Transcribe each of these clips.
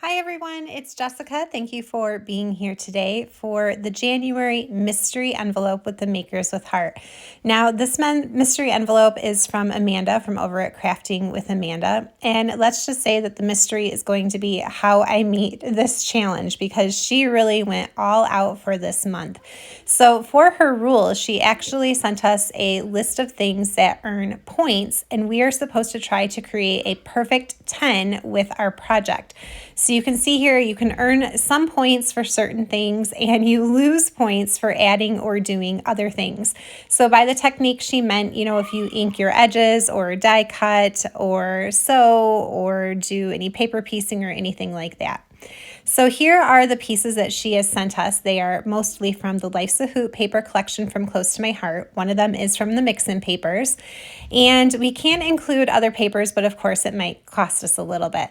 Hi everyone, it's Jessica. Thank you for being here today for the January mystery envelope with the Makers with Heart. Now, this mystery envelope is from Amanda from over at Crafting with Amanda. And let's just say that the mystery is going to be how I meet this challenge because she really went all out for this month. So for her rules, she actually sent us a list of things that earn points, and we are supposed to try to create a perfect 10 with our project. So you can see here, you can earn some points for certain things and you lose points for adding or doing other things. So by the technique, she meant, if you ink your edges or die cut or sew or do any paper piecing or anything like that. So here are the pieces that she has sent us. They are mostly from the Life's a Hoot paper collection from Close to My Heart. One of them is from the Mix-In papers. And we can include other papers, but of course it might cost us a little bit.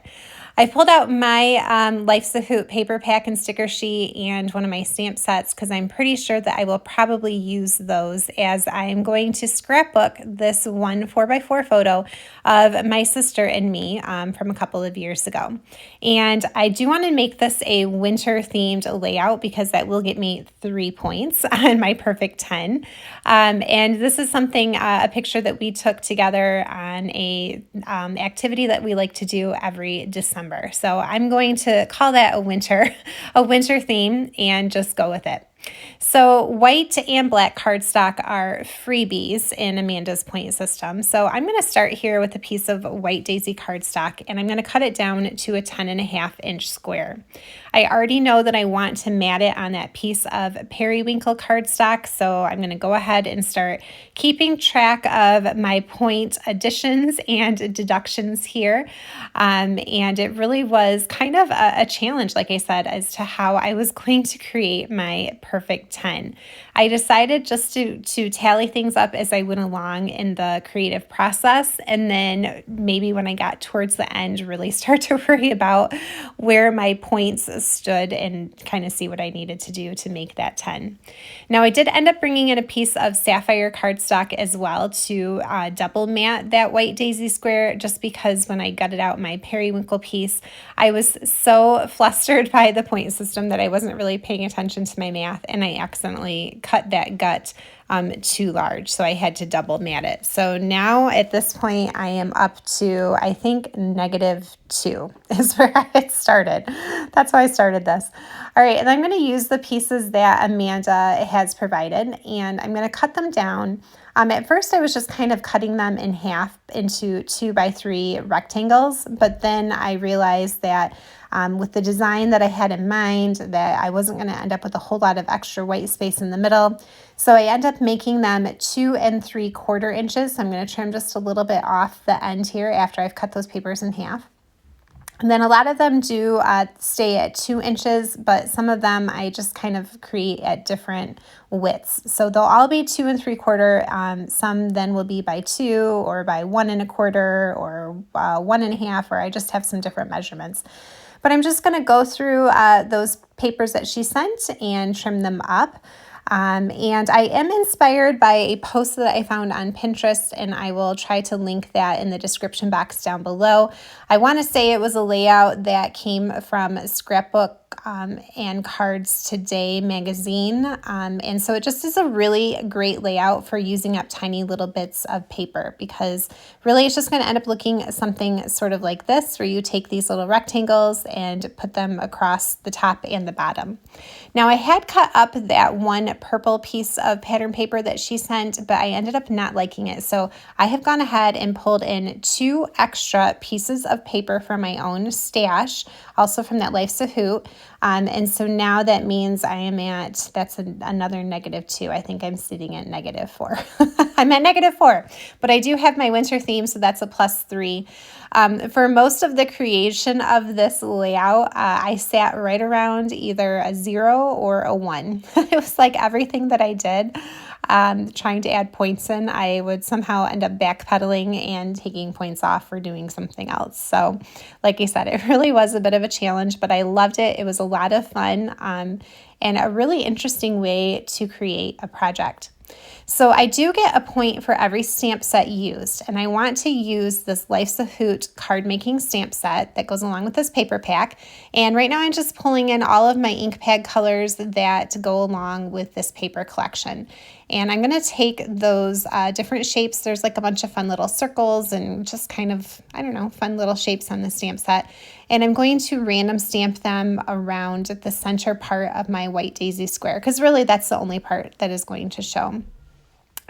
I pulled out my Life's a Hoot paper pack and sticker sheet and one of my stamp sets because I'm pretty sure that I will probably use those as I'm going to scrapbook this one 4x4 photo of my sister and me from a couple of years ago. And I do want to make this a winter themed layout because that will get me 3 points on my perfect 10. And this is something, a picture that we took together on a activity that we like to do every December. So I'm going to call that a winter theme and just go with it. So white and black cardstock are freebies in Amanda's point system. So I'm going to start here with a piece of white daisy cardstock and I'm going to cut it down to a 10.5-inch square. I already know that I want to mat it on that piece of periwinkle cardstock, so I'm going to go ahead and start keeping track of my point additions and deductions here. And it really was kind of a challenge, like I said, as to how I was going to create my perfect 10. I decided just to tally things up as I went along in the creative process, and then maybe when I got towards the end, really start to worry about where my points stood and kind of see what I needed to do to make that 10. Now I did end up bringing in a piece of sapphire cardstock as well to double mat that white daisy square, just because when I gutted out my periwinkle piece, I was so flustered by the point system that I wasn't really paying attention to my math, and I accidentally cut that gut too large, so I had to double mat it. So now at this point I am up to, I think, -2 is where I had started. That's why I started this. All right, and I'm going to use the pieces that Amanda has provided, and I'm going to cut them down. At first I was just kind of cutting them in half into 2x3 rectangles, but then I realized that with the design that I had in mind, that I wasn't going to end up with a whole lot of extra white space in the middle. So I end up making them 2 3/4 inches. So I'm going to trim just a little bit off the end here after I've cut those papers in half. And then a lot of them do stay at 2 inches, but some of them I just kind of create at different widths. So they'll all be 2 3/4. Some then will be by 2 or by 1 1/4 or 1 1/2, or I just have some different measurements. But I'm just going to go through those papers that she sent and trim them up. And I am inspired by a post that I found on Pinterest, and I will try to link that in the description box down below. I want to say it was a layout that came from Scrapbook and Cards Today magazine. And so it just is a really great layout for using up tiny little bits of paper, because really it's just going to end up looking something sort of like this, where you take these little rectangles and put them across the top and the bottom. Now I had cut up that one purple piece of pattern paper that she sent, but I ended up not liking it. So I have gone ahead and pulled in 2 extra pieces of paper from my own stash, also from that Life's a Hoot. And so now that means I am at, that's another -2. I think I'm sitting at -4. I'm at -4, but I do have my winter theme, so that's a +3. For most of the creation of this layout, I sat right around either a 0 or a 1. It was like everything that I did, trying to add points in, I would somehow end up backpedaling and taking points off or doing something else. So like I said, it really was a bit of a challenge, but I loved it. It was a lot of fun and a really interesting way to create a project. So I do get a point for every stamp set used, and I want to use this Life's a Hoot card making stamp set that goes along with this paper pack. And right now I'm just pulling in all of my ink pad colors that go along with this paper collection. And I'm going to take those different shapes. There's like a bunch of fun little circles and just kind of, I don't know, fun little shapes on the stamp set. And I'm going to random stamp them around the center part of my white daisy square, because really that's the only part that is going to show.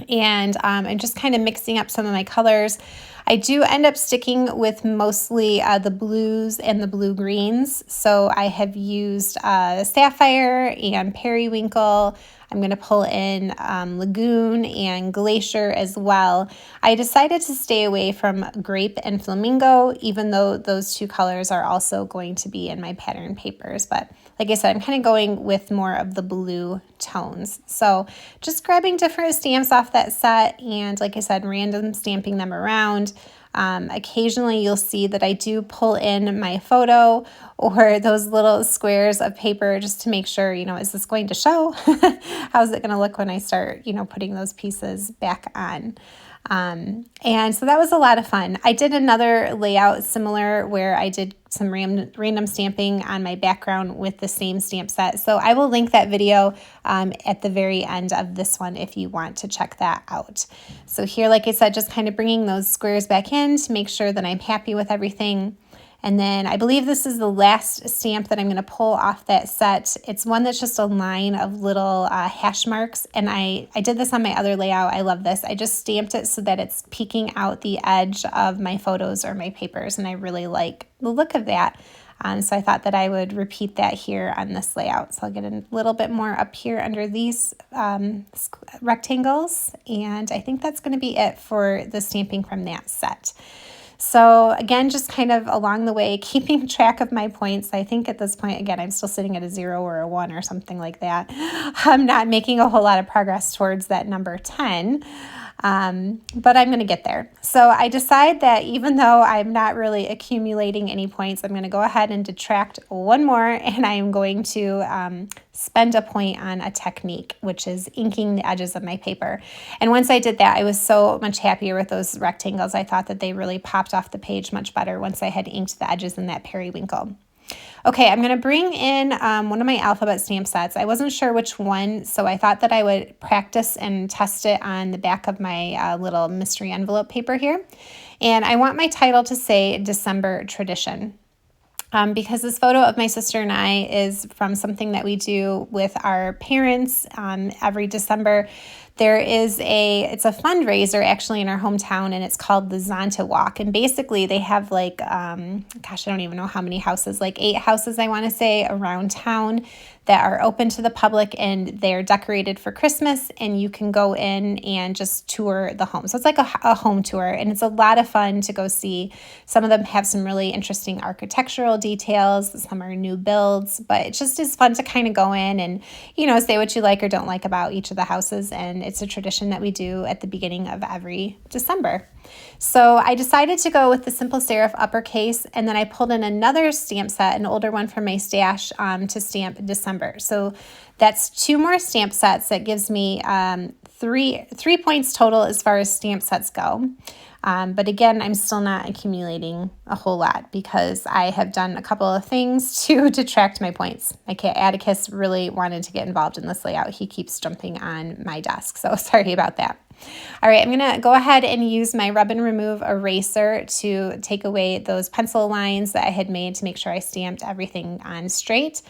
And I'm just kind of mixing up some of my colors. I do end up sticking with mostly the blues and the blue greens. So I have used Sapphire and Periwinkle. I'm going to pull in Lagoon and Glacier as well. I decided to stay away from Grape and Flamingo, even though those two colors are also going to be in my pattern papers. But like I said, I'm kind of going with more of the blue tones. So just grabbing different stamps off that set and, like I said, random stamping them around. Occasionally you'll see that I do pull in my photo or those little squares of paper just to make sure, is this going to show? How's it going to look when I start, putting those pieces back on? And so that was a lot of fun. I did another layout similar where I did some random stamping on my background with the same stamp set. So I will link that video at the very end of this one if you want to check that out. So here, like I said, just kind of bringing those squares back in to make sure that I'm happy with everything. And then I believe this is the last stamp that I'm going to pull off that set. It's one that's just a line of little hash marks. And I did this on my other layout. I love this. I just stamped it so that it's peeking out the edge of my photos or my papers. And I really like the look of that. So I thought that I would repeat that here on this layout. So I'll get a little bit more up here under these rectangles. And I think that's going to be it for the stamping from that set. So again, just kind of along the way, keeping track of my points. I think at this point, again, I'm still sitting at a 0 or a 1 or something like that. I'm not making a whole lot of progress towards that number 10, but I'm going to get there. So I decide that even though I'm not really accumulating any points, I'm going to go ahead and detract one more, and I am going to spend a point on a technique, which is inking the edges of my paper. And once I did that, I was so much happier with those rectangles. I thought that they really popped off the page much better once I had inked the edges in that periwinkle. Okay, I'm going to bring in one of my alphabet stamp sets. I wasn't sure which one, so I thought that I would practice and test it on the back of my little mystery envelope paper here. And I want my title to say December Tradition. Because this photo of my sister and I is from something that we do with our parents every December. It's a fundraiser actually in our hometown, and it's called the Zonta Walk. And basically they have like, gosh, I don't even know how many houses, like 8 houses, I want to say, around town that are open to the public, and they're decorated for Christmas, and you can go in and just tour the home. So it's like a home tour, and it's a lot of fun to go see. Some of them have some really interesting architectural details. Some are new builds, but it just is fun to kind of go in and, say what you like or don't like about each of the houses. And it's a tradition that we do at the beginning of every December. So I decided to go with the simple serif uppercase, and then I pulled in another stamp set, an older one from my stash, to stamp December. So that's 2 more stamp sets. That gives me 3 points total as far as stamp sets go. But again, I'm still not accumulating a whole lot because I have done a couple of things to detract my points. My cat Atticus really wanted to get involved in this layout. He keeps jumping on my desk, so sorry about that. All right, I'm going to go ahead and use my Rub and Remove eraser to take away those pencil lines that I had made to make sure I stamped everything on straight.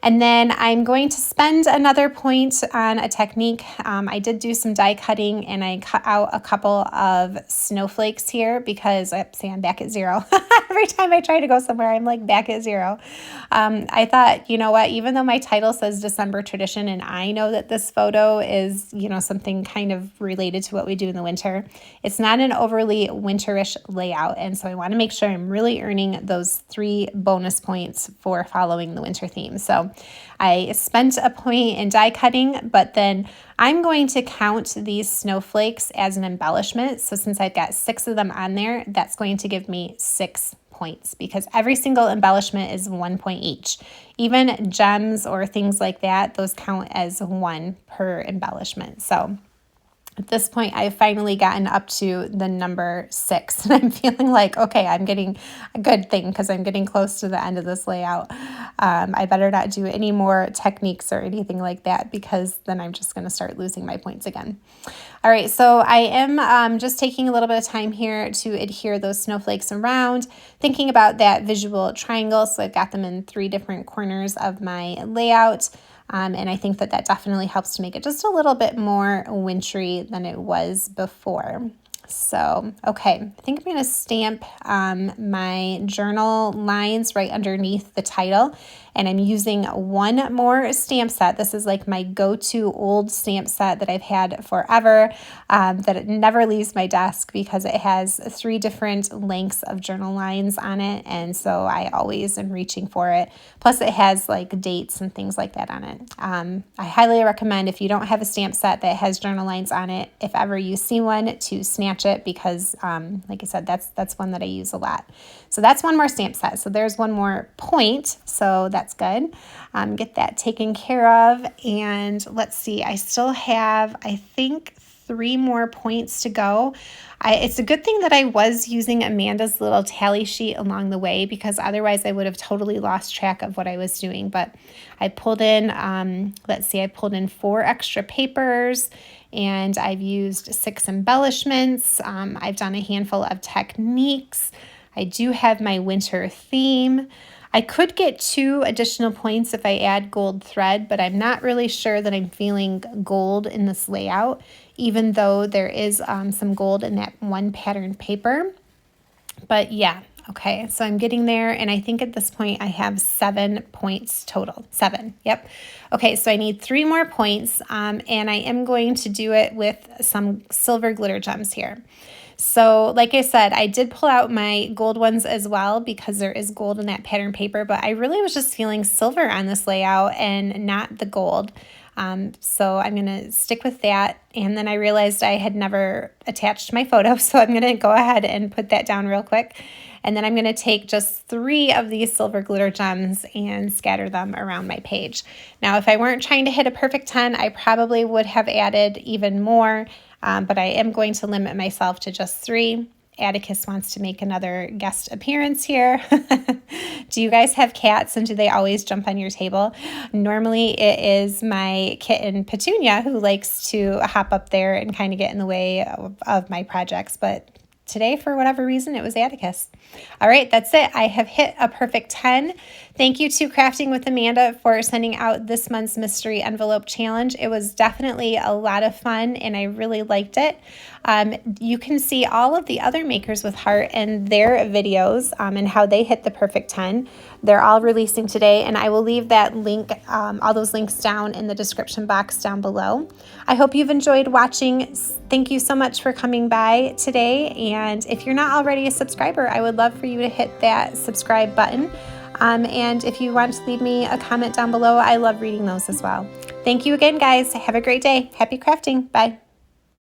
And then I'm going to spend another point on a technique. I did do some die cutting, and I cut out a couple of snowflakes here because I'm back at 0. Every time I try to go somewhere, I'm like back at 0. I thought, you know what, even though my title says December Tradition, and I know that this photo is, something kind of related to what we do in the winter, it's not an overly winterish layout. And so I want to make sure I'm really earning those 3 bonus points for following the winter theme. So I spent a point in die cutting, but then I'm going to count these snowflakes as an embellishment. So since I've got 6 of them on there, that's going to give me 6 points because every single embellishment is 1 point each. Even gems or things like that, those count as 1 per embellishment. So At this point, I've finally gotten up to the number 6, and I'm feeling like, okay, I'm getting a good thing because I'm getting close to the end of this layout. I better not do any more techniques or anything like that, because then I'm just going to start losing my points again. All right, so I am just taking a little bit of time here to adhere those snowflakes around, thinking about that visual triangle. So I've got them in 3 different corners of my layout. And I think that definitely helps to make it just a little bit more wintry than it was before. So, okay, I think I'm going to stamp my journal lines right underneath the title. And I'm using one more stamp set. This is like my go-to old stamp set that I've had forever, that it never leaves my desk because it has 3 different lengths of journal lines on it. And so I always am reaching for it. Plus it has like dates and things like that on it. I highly recommend, if you don't have a stamp set that has journal lines on it, if ever you see one, to snatch it, because like I said, that's one that I use a lot. So that's one more stamp set. So there's one more point. So that's good. Get that taken care of. And let's see, I still have, I think, 3 more points to go. It's a good thing that I was using Amanda's little tally sheet along the way, because otherwise I would have totally lost track of what I was doing. But I pulled in, I pulled in 4 extra papers, and I've used 6 embellishments. I've done a handful of techniques. I do have my winter theme. I could get 2 additional points if I add gold thread, but I'm not really sure that I'm feeling gold in this layout, even though there is some gold in that one pattern paper. But yeah, okay, so I'm getting there, and I think at this point I have 7 points total. 7, yep. Okay, so I need 3 more points, and I am going to do it with some silver glitter gems here. So like I said, I did pull out my gold ones as well, because there is gold in that pattern paper, but I really was just feeling silver on this layout and not the gold. So I'm going to stick with that. And then I realized I had never attached my photo, so I'm going to go ahead and put that down real quick. And then I'm going to take just 3 of these silver glitter gems and scatter them around my page. Now, if I weren't trying to hit a perfect 10, I probably would have added even more, but I am going to limit myself to just 3. Atticus wants to make another guest appearance here. Do you guys have cats, and do they always jump on your table? Normally it is my kitten Petunia who likes to hop up there and kind of get in the way of my projects, but today, for whatever reason, it was Atticus. All right, that's it. I have hit a perfect 10. Thank you to Crafting with Amanda for sending out this month's mystery envelope challenge. It was definitely a lot of fun, and I really liked it. You can see all of the other Makers with Heart and their videos and how they hit the perfect 10. They're all releasing today, and I will leave that link, all those links down in the description box down below. I hope you've enjoyed watching. Thank you so much for coming by today, and if you're not already a subscriber, I would love for you to hit that subscribe button. And if you want to leave me a comment down below, I love reading those as well. Thank you again, guys. Have a great day. Happy crafting. Bye.